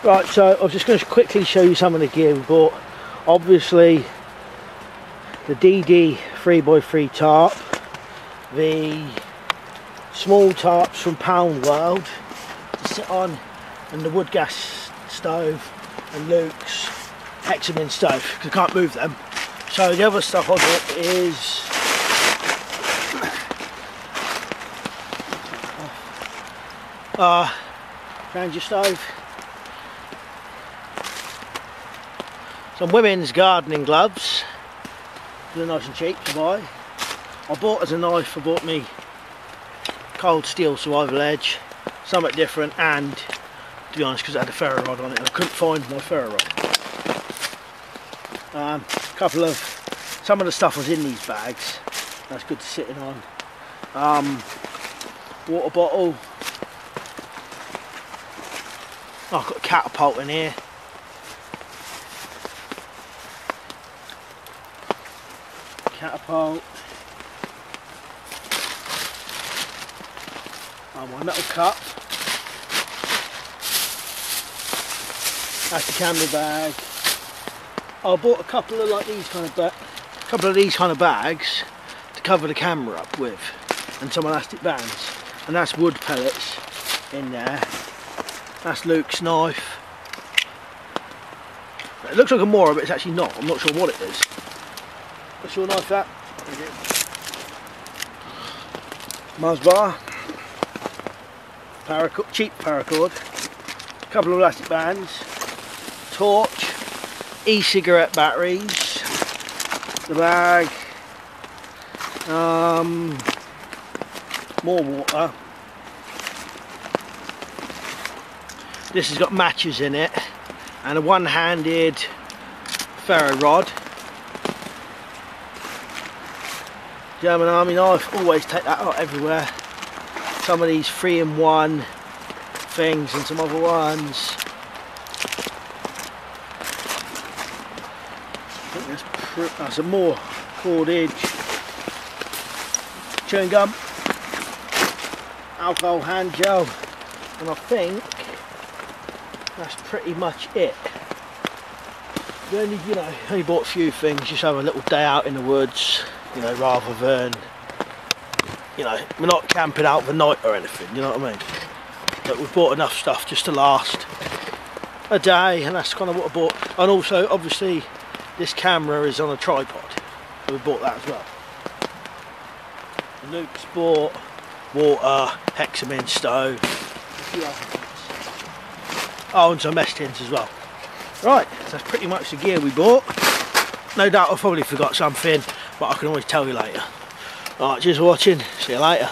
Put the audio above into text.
Right, so I was just going to quickly show you some of the gear we bought. Obviously, the DD 3x3 tarp, the small tarps from Pound World to sit on, and the wood gas stove, and Luke's hexagon stove, because I can't move them. So the other stuff I bought is Ranger stove, some women's gardening gloves. They're nice and cheap to buy. I bought as a knife, I bought me cold steel survival edge, something different, and to be honest, because it had a ferro rod on it, I couldn't find my ferro rod. Some of the stuff was in these bags. That's good to sit in on. Water bottle. Oh, I've got a catapult in here. Catapult. My metal cup. That's the camera bag. I bought a couple of these kind of bags to cover the camera up with, and some elastic bands. And that's wood pellets in there. That's Luke's knife. It looks like a Mora, but it's actually not. I'm not sure what it is. What's your knife, that? Mars bar. Cheap paracord. A couple of elastic bands. Torch. E-cigarette batteries. The bag. More water. This has got matches in it, and a one-handed ferro rod. German Army knife, always take that out everywhere. Some of these 3-in-1 things and some other ones. I think that's some more cordage. Chewing gum, alcohol hand gel, and I think that's pretty much it. Only bought a few things, just have a little day out in the woods, rather than, we're not camping out the night or anything, you know what I mean? But we've bought enough stuff just to last a day, and that's kind of what I bought. And also, obviously, this camera is on a tripod, so we bought that as well. Luke's bought water, hexagon stove, a few other things. Oh, and some mess tins as well. Right, so that's pretty much the gear we bought. No doubt I probably forgot something, but I can always tell you later. Alright, cheers for watching. See you later.